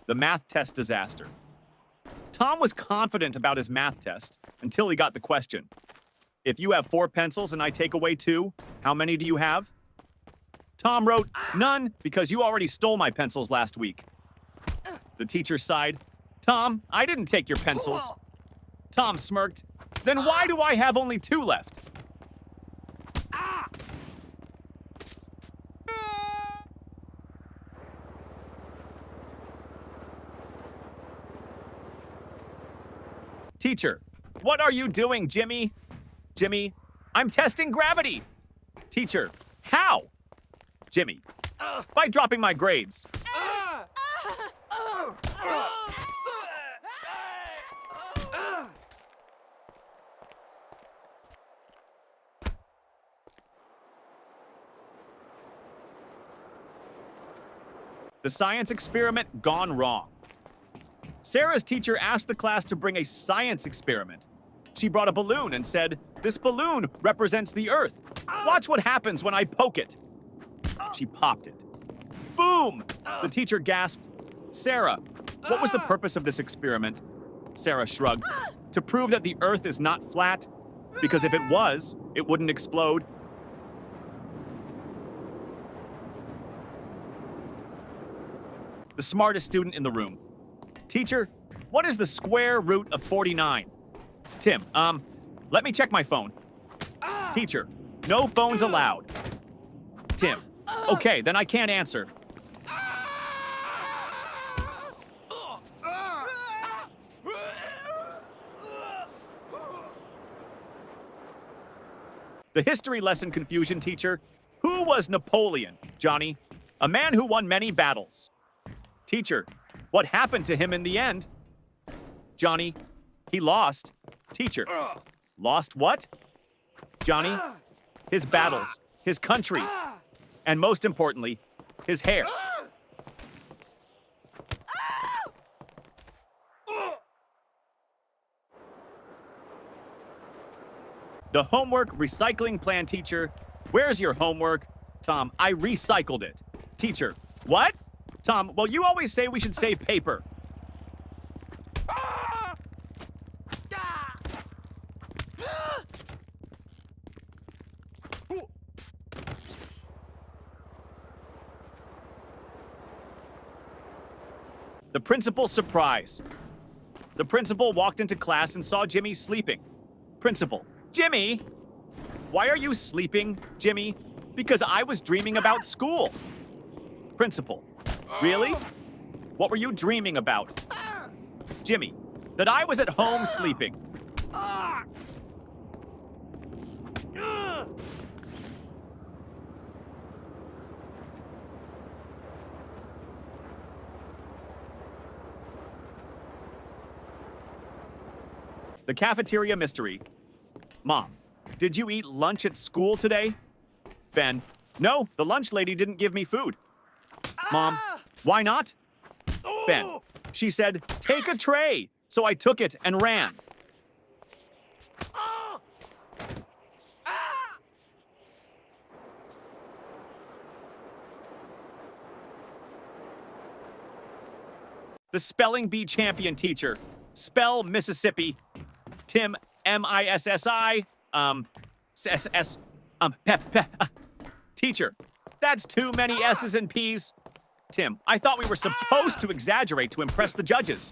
The math test disaster. Tom was confident about his math test until he got the question. If you have 4 pencils and I take away 2, how many do you have? Tom wrote, none, because you already stole my pencils last week. The teacher sighed. Tom, I didn't take your pencils. Tom smirked. Then why do I have only 2 left? Teacher, what are you doing, Jimmy? Jimmy, I'm testing gravity. Teacher, how? Jimmy, by dropping my grades. The science experiment gone wrong. Sarah's teacher asked the class to bring a science experiment. She brought a balloon and said, "This balloon represents the Earth. Watch what happens when I poke it." She popped it. Boom! The teacher gasped, "Sarah, what was the purpose of this experiment?" Sarah shrugged. "To prove that the Earth is not flat, because if it was, it wouldn't explode." The smartest student in the room. Teacher, what is the square root of 49? Tim, let me check my phone. Teacher, no phones allowed. Tim, okay, then I can't answer. The history lesson confusion teacher. Who was Napoleon, Johnny? A man who won many battles. Teacher, what happened to him in the end? Johnny, he lost. Teacher, lost what? Johnny, his battles, his country, and most importantly, his hair. The homework recycling plan teacher. Where's your homework? Tom, I recycled it. Teacher, what? Tom, well, you always say we should save paper. The principal's surprise. The principal walked into class and saw Jimmy sleeping. Principal, Jimmy! Why are you sleeping, Jimmy? Because I was dreaming about school. Principal, really? What were you dreaming about? Jimmy, that I was at home sleeping. The cafeteria mystery. Mom, did you eat lunch at school today? Ben, no, the lunch lady didn't give me food. Mom, why not? Ben, she said, take a tray. So I took it and ran. The spelling bee champion teacher. Spell Mississippi. Tim, M-I-S-S-I, S-S, Teacher, that's too many S's and P's. Tim, I thought we were supposed to exaggerate to impress the judges.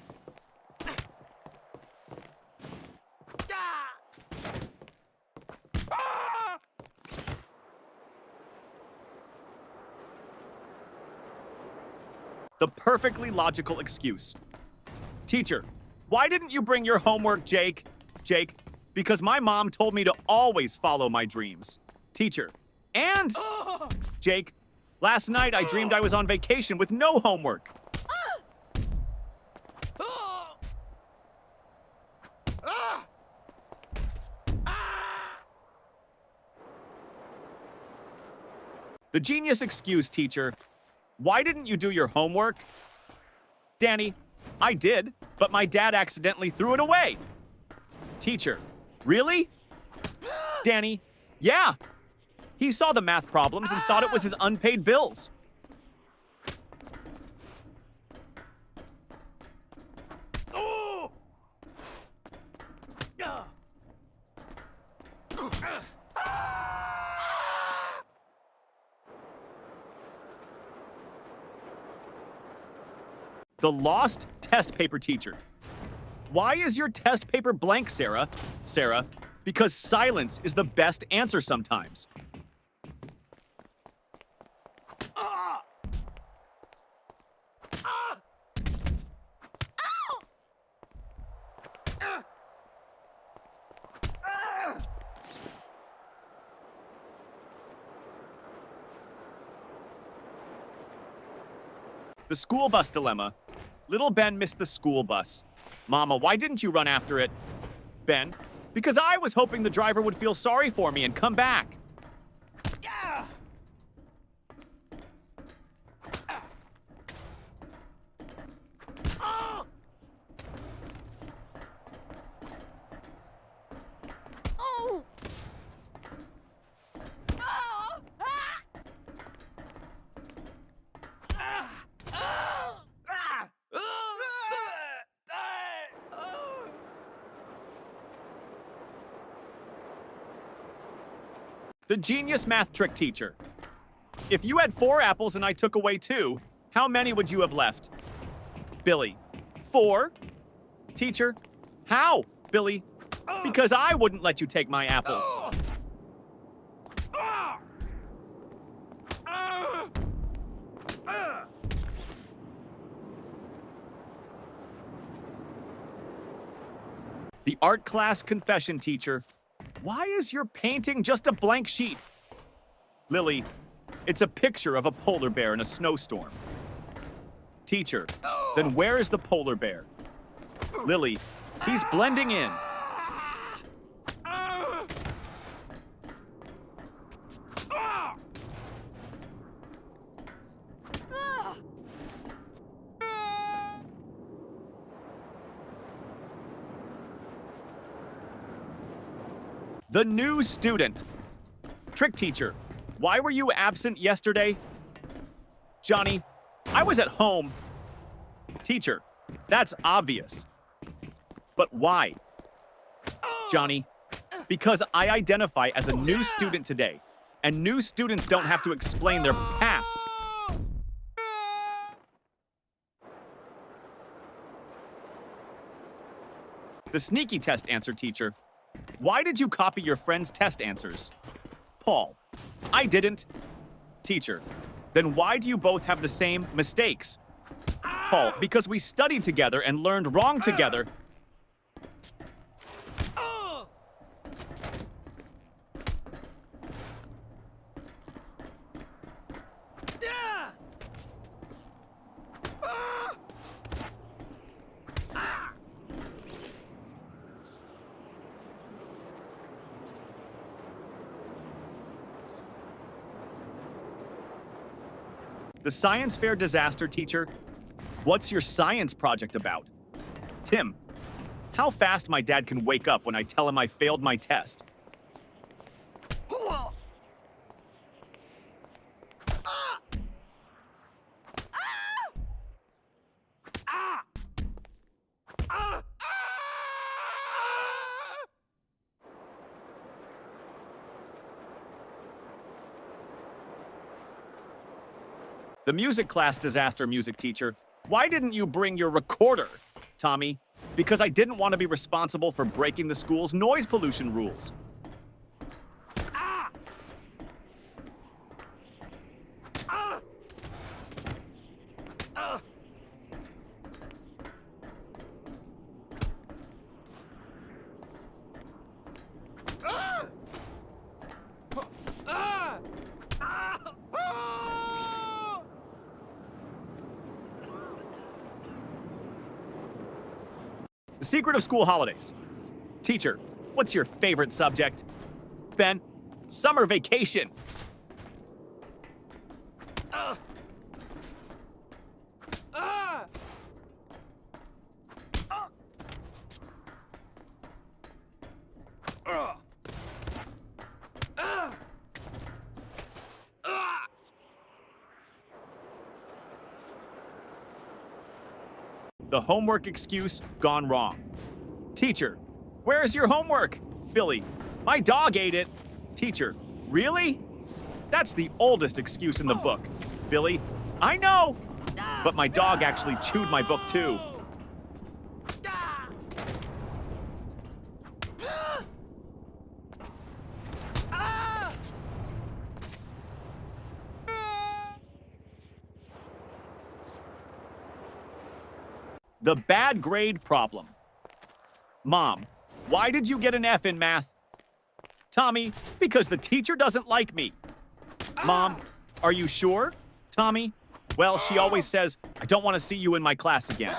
The perfectly logical excuse. Teacher, why didn't you bring your homework, Jake? Jake, because my mom told me to always follow my dreams. Teacher, and Jake, last night I dreamed I was on vacation with no homework. The genius excuse, teacher. Why didn't you do your homework? Danny, I did, but my dad accidentally threw it away. Teacher, really? Danny, yeah. He saw the math problems and thought it was his unpaid bills. The lost test paper teacher. Why is your test paper blank, Sarah? Sarah, because silence is the best answer sometimes. The school bus dilemma. Little Ben missed the school bus. Mama, why didn't you run after it? Ben, because I was hoping the driver would feel sorry for me and come back. Yeah. Oh. Oh. The genius math trick teacher. If you had 4 apples and I took away 2, how many would you have left? Billy, 4? Teacher, how? Billy, because I wouldn't let you take my apples. The art class confession teacher. Why is your painting just a blank sheet? Lily, it's a picture of a polar bear in a snowstorm. Teacher, then where is the polar bear? Lily, he's blending in. The new student. Trick teacher, why were you absent yesterday? Johnny, I was at home. Teacher, that's obvious. But why? Johnny, because I identify as a new student today, and new students don't have to explain their past. The sneaky test answer teacher. Why did you copy your friend's test answers? Paul, I didn't. Teacher, then why do you both have the same mistakes? Paul, because we studied together and learned wrong together. The science fair disaster teacher. What's your science project about? Tim, how fast my dad can wake up when I tell him I failed my test. The music class disaster music teacher. Why didn't you bring your recorder? Tommy, because I didn't want to be responsible for breaking the school's noise pollution rules. The secret of school holidays. Teacher, what's your favorite subject? Ben, summer vacation. The homework excuse gone wrong. Teacher, where's your homework? Billy, my dog ate it. Teacher, really? That's the oldest excuse in the book. Billy, I know. But my dog actually chewed my book too. The bad grade problem. Mom, why did you get an F in math? Tommy, because the teacher doesn't like me. Mom, are you sure? Tommy, well, she always says, I don't want to see you in my class again.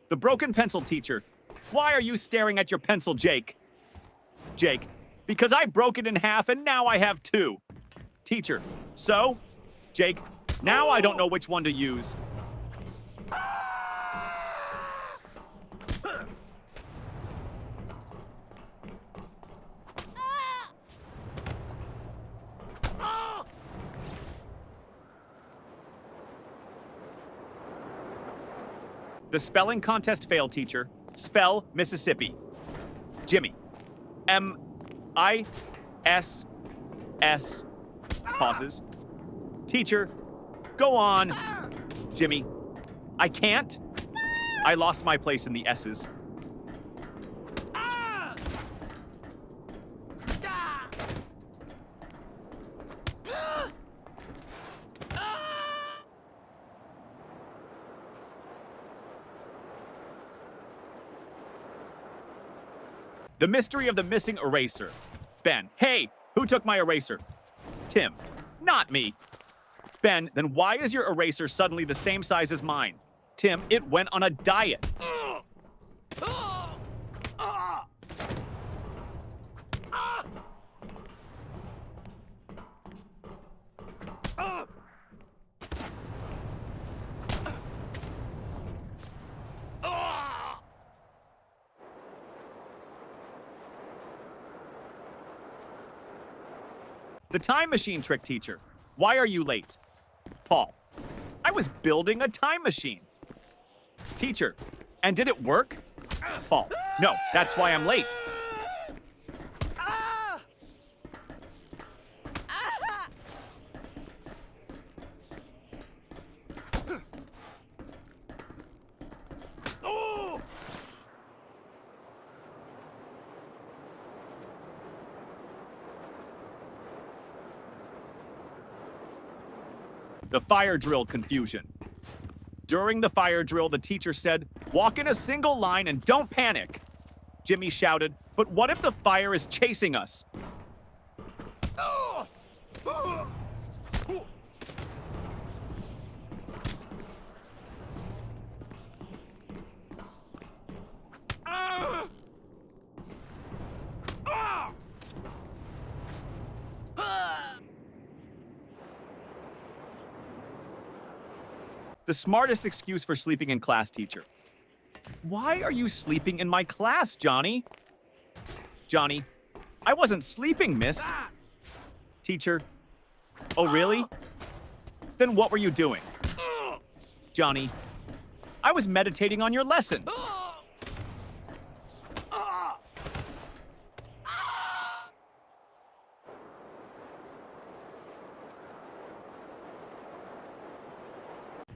The broken pencil teacher. Why are you staring at your pencil, Jake? Jake, because I broke it in half and now I have two. Teacher, so? Jake, now I don't know which one to use. The spelling contest failed, teacher. Spell Mississippi. Jimmy. M-I-S-S. Pauses. Teacher, go on. Jimmy. I can't. I lost my place in the S's. The mystery of the missing eraser. Ben, hey, who took my eraser? Tim, not me. Ben, then why is your eraser suddenly the same size as mine? Tim, it went on a diet. The time machine trick teacher. Why are you late? Paul. I was building a time machine. Teacher. And did it work? Paul. No, that's why I'm late. The fire drill confusion. During the fire drill, the teacher said, walk in a single line and don't panic. Jimmy shouted, but what if the fire is chasing us? The smartest excuse for sleeping in class, teacher. Why are you sleeping in my class, Johnny? Johnny, I wasn't sleeping, miss. Teacher, oh really? Then what were you doing? Johnny, I was meditating on your lesson.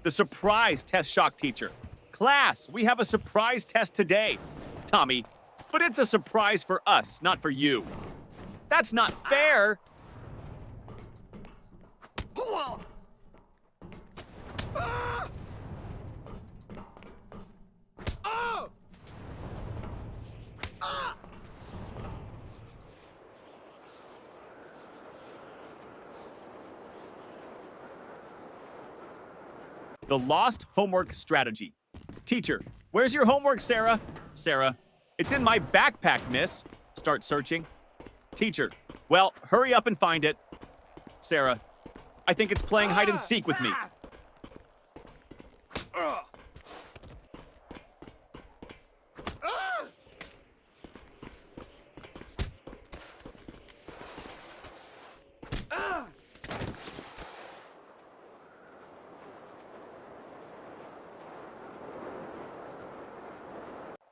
The surprise test shock teacher. Class, we have a surprise test today. Tommy, but it's a surprise for us, not for you. That's not fair. The lost homework strategy. Teacher, where's your homework, Sarah? Sarah, it's in my backpack, miss. Start searching. Teacher, well, hurry up and find it. Sarah, I think it's playing hide and seek with me.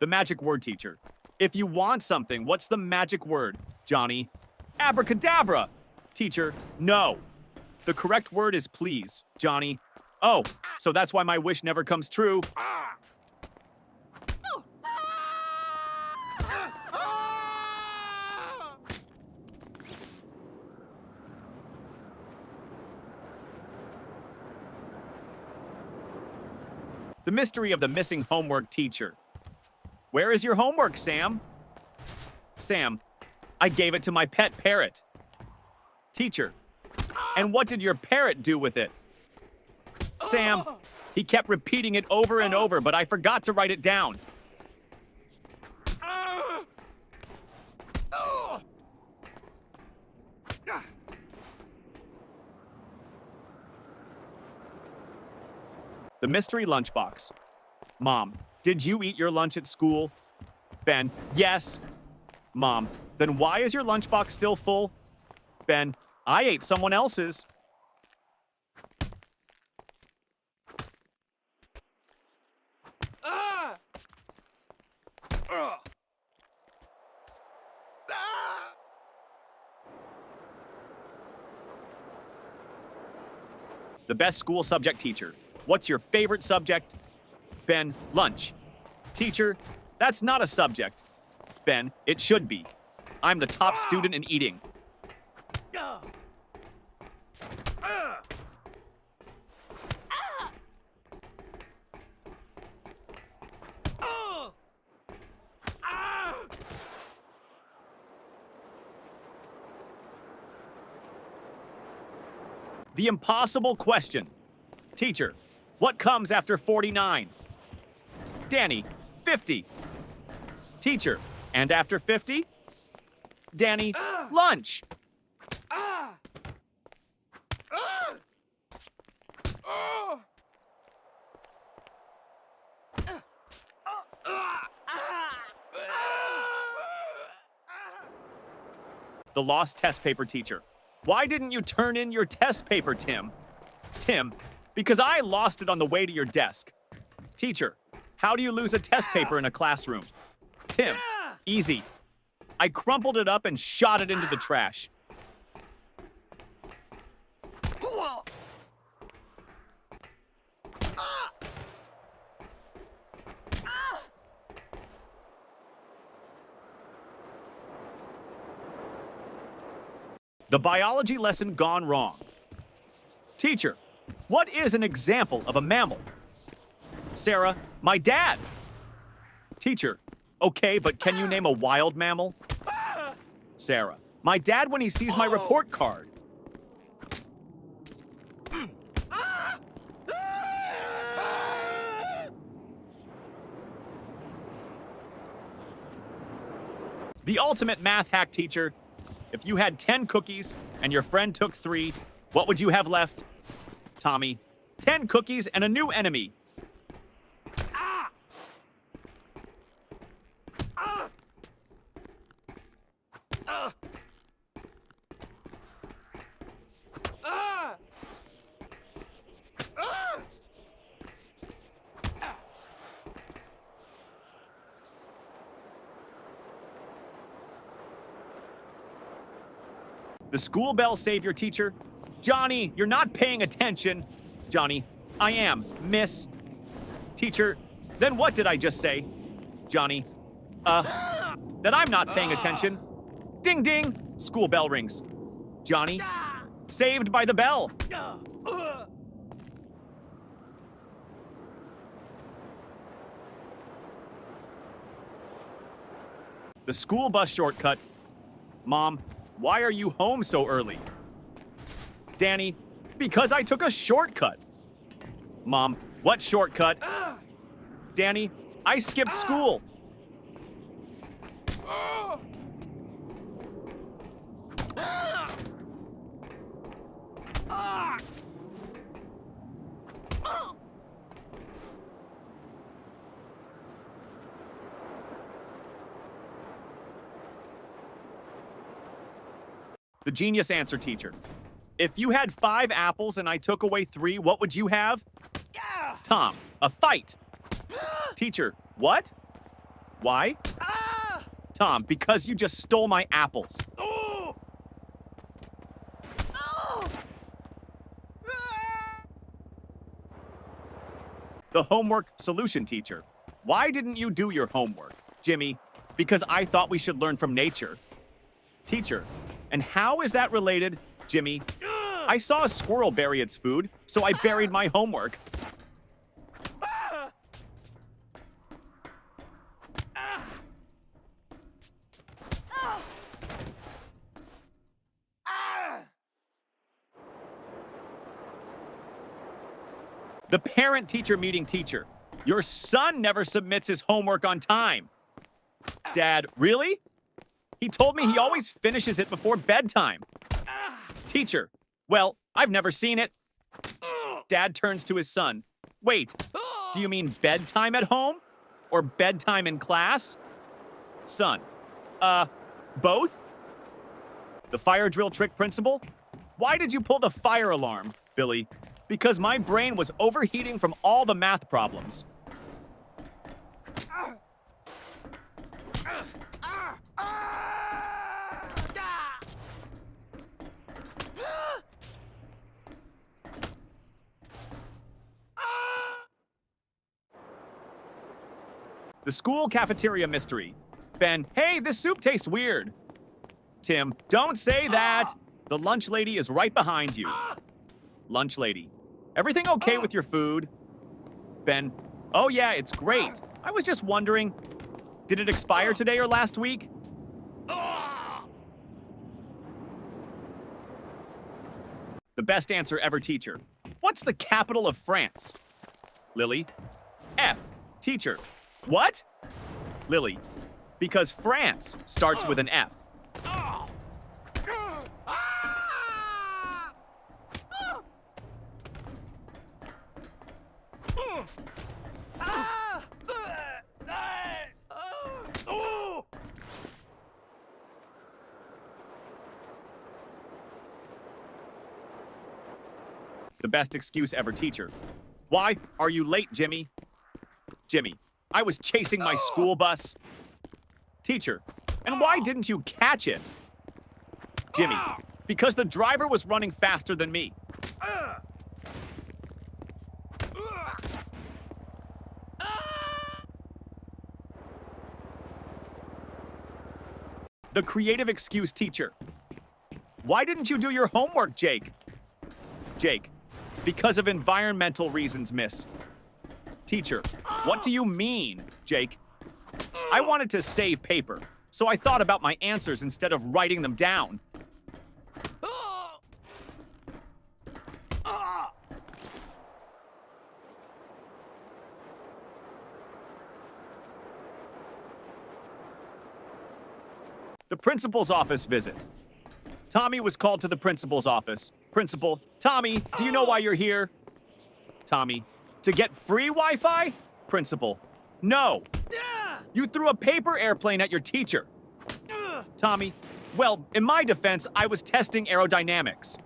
The magic word, teacher. If you want something, what's the magic word, Johnny? Abracadabra! Teacher, no. The correct word is please, Johnny. Oh, so that's why my wish never comes true. The mystery of the missing homework teacher. Where is your homework, Sam? Sam, I gave it to my pet parrot. Teacher, and what did your parrot do with it? Sam, he kept repeating it over and over, but I forgot to write it down. The mystery lunchbox. Mom, did you eat your lunch at school? Ben, yes. Mom, then why is your lunchbox still full? Ben, I ate someone else's. The best school subject teacher. What's your favorite subject? Ben, lunch. Teacher, that's not a subject. Ben, it should be. I'm the top student in eating. The impossible question. Teacher, what comes after 49? Danny, 50. Teacher, and after 50? Danny, lunch. The lost test paper teacher. Why didn't you turn in your test paper, Tim? Tim, because I lost it on the way to your desk. Teacher, how do you lose a test paper in a classroom? Tim, easy. I crumpled it up and shot it into the trash. The biology lesson gone wrong. Teacher, what is an example of a mammal? Sarah, my dad. Teacher, okay, but can you name a wild mammal? Sarah, my dad when he sees my report card. The ultimate math hack teacher. If you had 10 cookies and your friend took 3, what would you have left? Tommy, 10 cookies and a new enemy. The school bell savior teacher. Johnny, you're not paying attention. Johnny, I am, miss. Teacher, then what did I just say? Johnny, that I'm not paying attention. Ding ding, school bell rings. Johnny, saved by the bell. The school bus shortcut. Mom, why are you home so early? Danny, because I took a shortcut. Mom, what shortcut? Danny, I skipped school. The genius answer teacher. If you had 5 apples and I took away 3, what would you have? Tom, a fight. Teacher, what? Why? Tom, because you just stole my apples. The homework solution teacher. Why didn't you do your homework? Jimmy, because I thought we should learn from nature. Teacher, and how is that related? Jimmy, I saw a squirrel bury its food, so I buried my homework. The parent-teacher meeting teacher. Your son never submits his homework on time. Dad, really? He told me he always finishes it before bedtime. Teacher, well, I've never seen it. Dad turns to his son. Wait, do you mean bedtime at home? Or bedtime in class? Son, both? The fire drill trick principal? Why did you pull the fire alarm, Billy? Because my brain was overheating from all the math problems. The school cafeteria mystery. Ben, hey, this soup tastes weird. Tim, don't say that. The lunch lady is right behind you. Lunch lady, everything okay with your food? Ben, oh yeah, it's great. I was just wondering, did it expire today or last week? The best answer ever teacher. What's the capital of France? Lily, F. Teacher, what? Lily, because France starts with an F. The best excuse ever teacher. Why are you late, Jimmy? Jimmy, I was chasing my school bus. Teacher, and why didn't you catch it? Jimmy, because the driver was running faster than me. The creative excuse teacher. Why didn't you do your homework, Jake? Jake, because of environmental reasons, miss. Teacher, what do you mean, Jake? I wanted to save paper, so I thought about my answers instead of writing them down. The principal's office visit. Tommy was called to the principal's office. Principal, Tommy, do you know why you're here? Tommy, to get free Wi-Fi? Principal, no. You threw a paper airplane at your teacher. Tommy, well, in my defense, I was testing aerodynamics.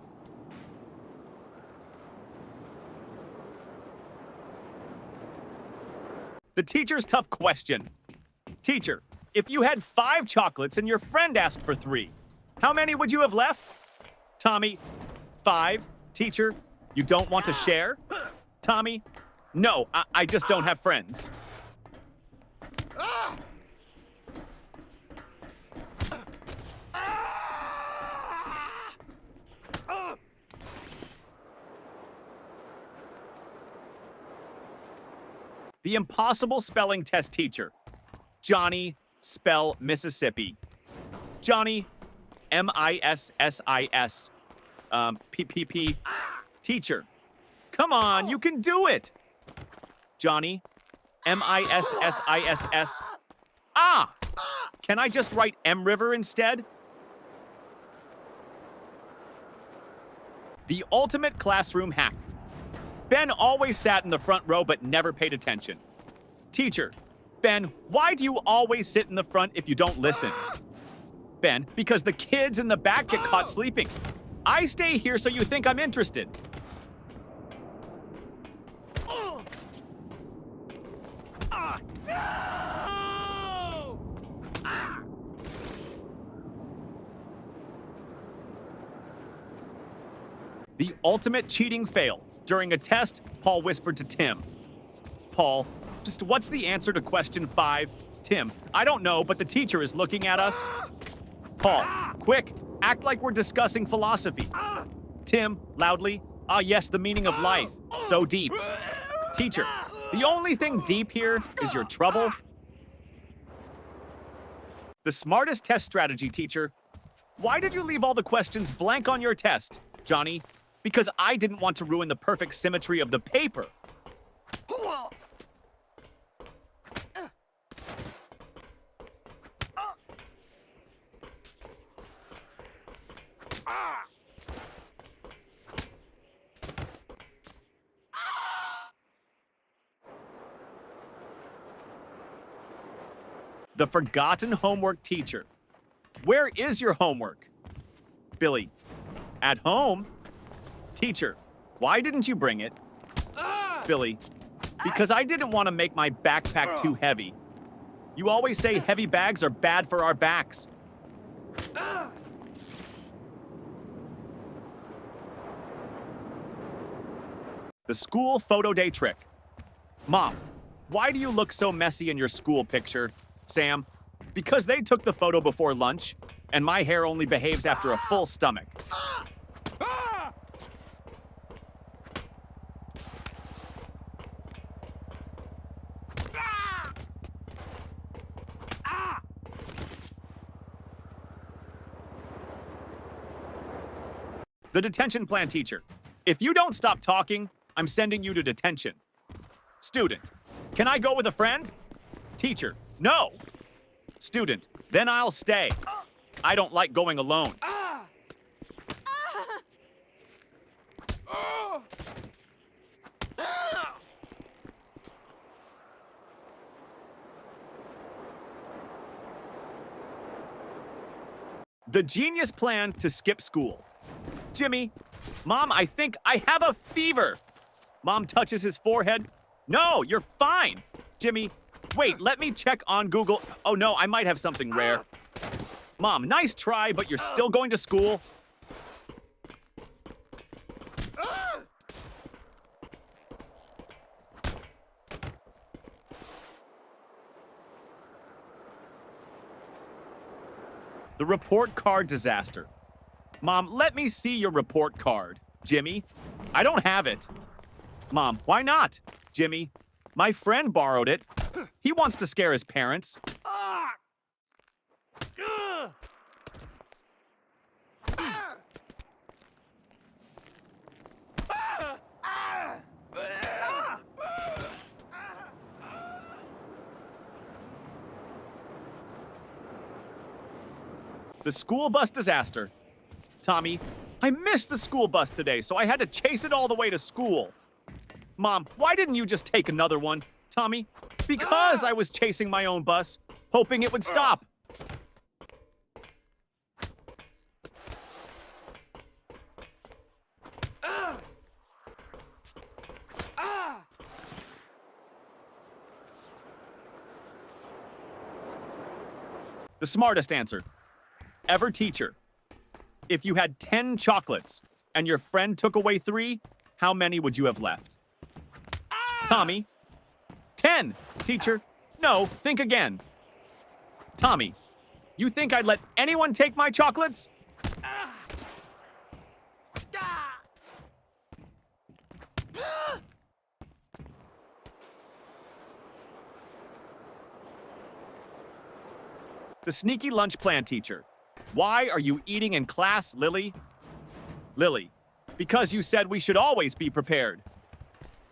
The teacher's tough question. Teacher, if you had 5 chocolates and your friend asked for 3, how many would you have left? Tommy, 5. Teacher, you don't want to share? Tommy, no, I just don't have friends. The impossible spelling test teacher. Johnny, spell Mississippi. Johnny, M-I-S-S-I-S. P-P-P. Teacher, come on, you can do it. Johnny, M-I-S-S-I-S-S. Ah! Can I just write M River instead? The ultimate classroom hack. Ben always sat in the front row but never paid attention. Teacher, Ben, why do you always sit in the front if you don't listen? Ben, because the kids in the back get caught sleeping. I stay here so you think I'm interested. The ultimate cheating fail. During a test, Paul whispered to Tim. Paul, just what's the answer to question 5? Tim, I don't know, but the teacher is looking at us. Paul, quick, act like we're discussing philosophy. Tim, loudly, ah yes, the meaning of life. So deep. Teacher, the only thing deep here is your trouble. The smartest test strategy, teacher. Why did you leave all the questions blank on your test, Johnny? Because I didn't want to ruin the perfect symmetry of the paper. The forgotten homework teacher. Where is your homework? Billy, at home? Teacher, why didn't you bring it? Billy, because I didn't want to make my backpack too heavy. You always say heavy bags are bad for our backs. The school photo day trick. Mom, why do you look so messy in your school picture? Sam, because they took the photo before lunch, and my hair only behaves after a full stomach. The detention plan teacher. If you don't stop talking, I'm sending you to detention. Student, can I go with a friend? Teacher, no. Student, then I'll stay. I don't like going alone. The genius plan to skip school. Jimmy, Mom, I think I have a fever. Mom touches his forehead. No, you're fine. Jimmy, wait, let me check on Google. Oh no, I might have something rare. Mom, nice try, but you're still going to school. The report card disaster. Mom, let me see your report card. Jimmy, I don't have it. Mom, why not? Jimmy, my friend borrowed it. He wants to scare his parents. The school bus disaster. Tommy, I missed the school bus today, so I had to chase it all the way to school. Mom, why didn't you just take another one? Tommy, because I was chasing my own bus, hoping it would stop. The smartest answer. Ever teacher. If you had 10 chocolates and your friend took away 3, how many would you have left? Tommy. 10, teacher. No, think again. Tommy, you think I'd let anyone take my chocolates? The sneaky lunch plan teacher. Why are you eating in class, Lily? Lily, because you said we should always be prepared.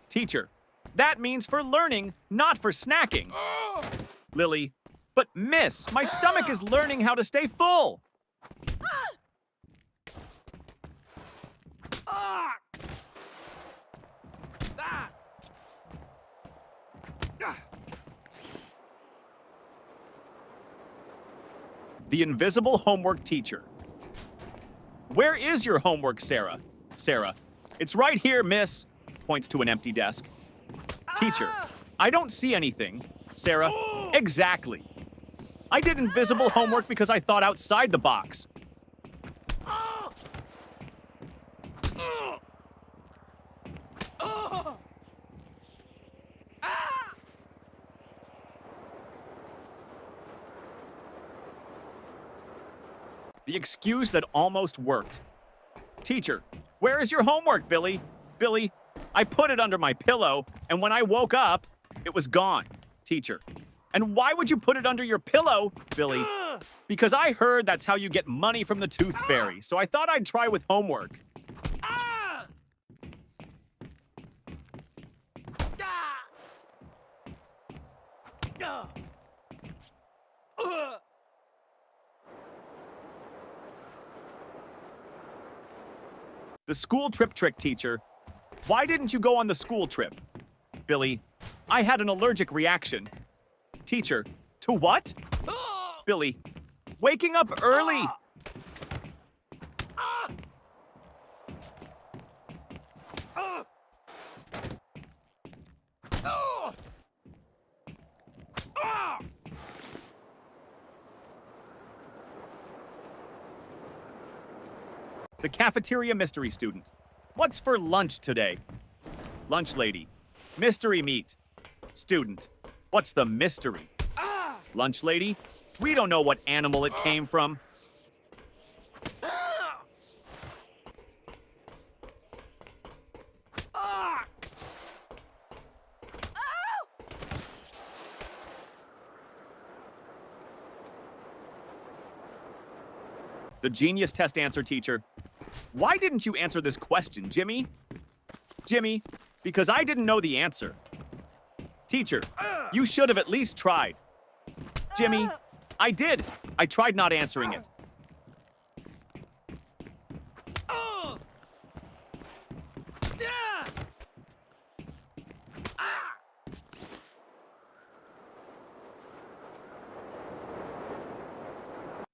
Teacher, that means for learning, not for snacking. Lily, but miss, my stomach is learning how to stay full. The invisible homework teacher. Where is your homework, Sarah? Sarah, it's right here, miss. Points to an empty desk. Teacher, I don't see anything. Sarah, exactly. I did invisible homework because I thought outside the box. The excuse that almost worked. Teacher, where is your homework, Billy? Billy, I put it under my pillow, and when I woke up, it was gone. Teacher, and why would you put it under your pillow, Billy? Because I heard that's how you get money from the Tooth Fairy, so I thought I'd try with homework. The school trip trick, teacher. Why didn't you go on the school trip? Billy, I had an allergic reaction. Teacher, to what? Billy, waking up early. The cafeteria mystery student. What's for lunch today? Lunch lady. Mystery meat. Student. What's the mystery? Lunch lady. We don't know what animal it came from. The genius test answer, teacher. Why didn't you answer this question, Jimmy? Jimmy, because I didn't know the answer. Teacher, you should have at least tried. Jimmy, I did. I tried not answering it.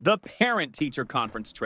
The parent-teacher conference trick.